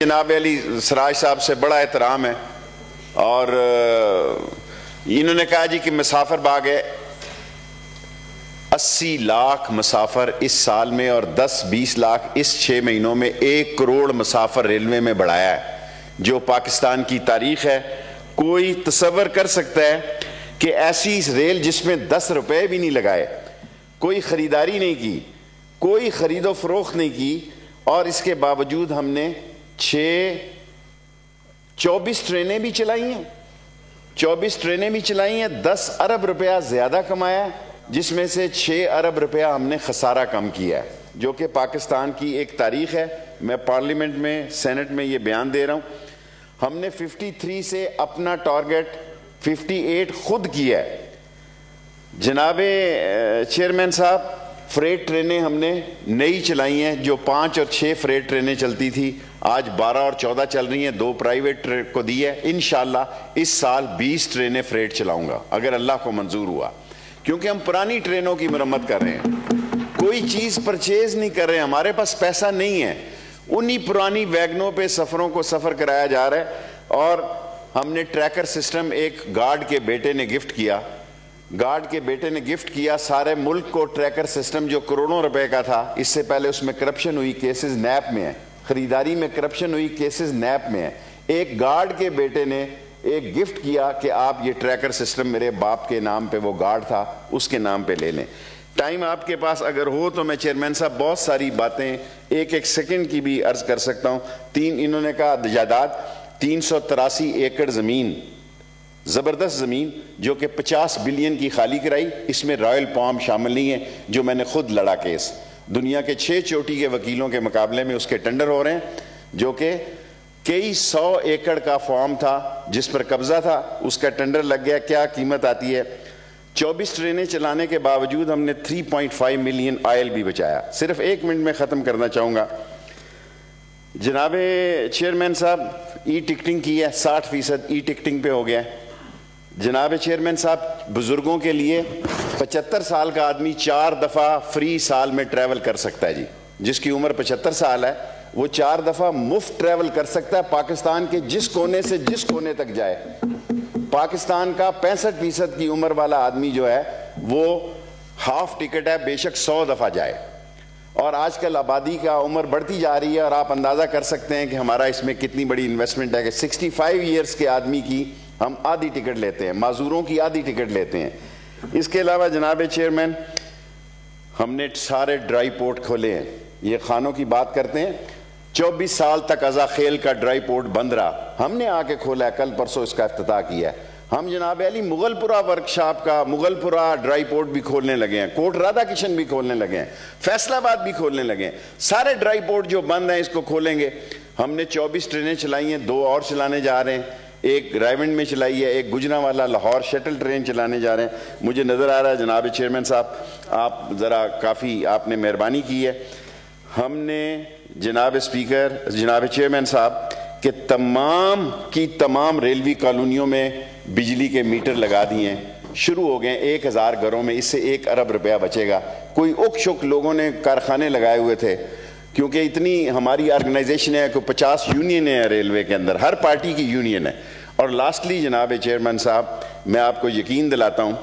जनाब अली सराज साहब से बड़ा एहतराम है और इन्होंने कहा जी कि मुसाफिर बाग है 80 लाख मुसाफिर इस साल में और 10-20 लाख इस 6 महीनों में 1 करोड़ मुसाफिर रेलवे में बढ़ाया है, जो पाकिस्तान की तारीख है। कोई तसव्वुर कर सकता है कि ऐसी रेल जिसमें 10 रुपए भी नहीं लगाए, कोई ख़रीदारी नहीं की, कोई ख़रीदो फरोख्त नहीं की, और इसके बावजूद हमने 24 ट्रेनें भी चलाई हैं, 24 ट्रेनें भी चलाई हैं, 10 अरब रुपया ज़्यादा कमाया है, जिसमें से 6 अरब रुपया हमने खसारा कम किया है, जो कि पाकिस्तान की एक तारीख है। मैं पार्लियामेंट में, सेनेट में ये बयान दे रहा हूँ। हमने 53 से अपना टारगेट 58 खुद किया है। जनाबे चेयरमैन साहब, फ्रेट ट्रेनें हमने नई चलाई हैं, जो 5 और 6 फ्रेट ट्रेनें चलती थी, आज 12 और 14 चल रही हैं, 2 प्राइवेट को दी है। इंशाल्लाह इस साल 20 ट्रेनें फ्रेट चलाऊंगा अगर अल्लाह को मंजूर हुआ, क्योंकि हम पुरानी ट्रेनों की मरम्मत कर रहे हैं, कोई चीज़ परचेज नहीं कर रहे हैं, हमारे पास पैसा नहीं है। उन्हीं पुरानी वैगनों पे सफ़रों को सफ़र कराया जा रहा है। और हमने ट्रैकर सिस्टम एक गार्ड के बेटे ने गिफ्ट किया, सारे मुल्क को ट्रैकर सिस्टम जो करोड़ों रुपए का था। इससे पहले उसमें करप्शन हुई, केसेस नैप में है, खरीदारी में करप्शन हुई, केसेस नैप में है। एक गार्ड के बेटे ने एक गिफ्ट किया कि आप ये ट्रैकर सिस्टम, मेरे बाप के नाम पे वो गार्ड था, उसके नाम पे ले लें। टाइम आपके पास अगर हो तो मैं चेयरमैन साहब बहुत सारी बातें एक सेकंड की भी अर्ज कर सकता हूँ। इन्होंने कहा जायदाद 383 एकड़ ज़मीन, ज़बरदस्त ज़मीन, जो कि 50 बिलियन की खाली कराई। इसमें रॉयल पाम शामिल नहीं है, जो मैंने खुद लड़ा केस। दुनिया के 6 चोटी के वकीलों के मुकाबले में उसके टेंडर हो रहे हैं, जो कि कई 100 एकड़ का फार्म था जिस पर कब्जा था, उसका टेंडर लग गया। क्या कीमत आती है? 24 ट्रेनें चलाने के बावजूद हमने 3.5 मिलियन ऑयल भी बचाया। सिर्फ 1 मिनट में ख़त्म करना चाहूँगा। जनाबे चेयरमैन साहब, ई टिकटिंग की है, 60% ई टिकटिंग पे हो गया है। जनाब चेयरमैन साहब, बुजुर्गों के लिए 75 साल का आदमी 4 दफ़ा फ्री साल में ट्रैवल कर सकता है जी। जिसकी उम्र 75 साल है वो 4 दफ़ा मुफ्त ट्रैवल कर सकता है, पाकिस्तान के जिस कोने से जिस कोने तक जाए। पाकिस्तान का 65% की उम्र वाला आदमी जो है वो हाफ टिकट है, बेशक 100 दफ़ा जाए। और आजकल आबादी का उम्र बढ़ती जा रही है, और आप अंदाज़ा कर सकते हैं कि हमारा इसमें कितनी बड़ी इन्वेस्टमेंट है कि 65 ईयर्स के आदमी की हम आधी टिकट लेते हैं, माजूरों की आधी टिकट लेते हैं। इसके अलावा जनाब चेयरमैन, हमने सारे ड्राई पोर्ट खोले हैं। ये खानों की बात करते हैं, 24 साल तक अज़ा खेल का ड्राई पोर्ट बंद रहा, हमने आके खोला है, कल परसों इसका इफ्तिताह किया है। हम जनाब अली मुगलपुरा वर्कशॉप का, मुगलपुरा ड्राई पोर्ट भी खोलने लगे हैं, कोट राधा किशन भी खोलने लगे हैं, फैसलाबाद भी खोलने लगे हैं। सारे ड्राई पोर्ट जो बंद हैं इसको खोलेंगे। हमने 24 ट्रेनें चलाई हैं, 2 और चलाने जा रहे हैं। एक रायवंड में चलाई है, एक गुजरांवाला लाहौर शटल ट्रेन चलाने जा रहे हैं। मुझे नज़र आ रहा है जनाब चेयरमैन साहब, आप ज़रा काफ़ी आपने मेहरबानी की है। हमने जनाब स्पीकर, जनाब चेयरमैन साहब के तमाम की तमाम रेलवे कॉलोनियों में बिजली के मीटर लगा दिए हैं, शुरू हो गए 1000 घरों में। इससे 1 अरब रुपया बचेगा। कोई उक शुक लोगों ने कारखाने लगाए हुए थे, क्योंकि इतनी हमारी ऑर्गेनाइजेशन है कि 50 यूनियन है रेलवे के अंदर, हर पार्टी की यूनियन है। और लास्टली जनाब चेयरमैन साहब, मैं आपको यकीन दिलाता हूँ,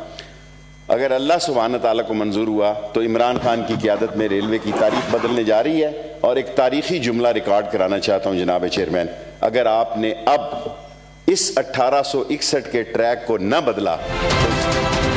अगर अल्लाह सुब्हान ताला को मंजूर हुआ तो इमरान खान की क़यादत में रेलवे की तारीख बदलने जा रही है। और एक तारीखी जुमला रिकॉर्ड कराना चाहता हूँ जनाब चेयरमैन, अगर आपने अब इस 1861 के ट्रैक को न बदला तो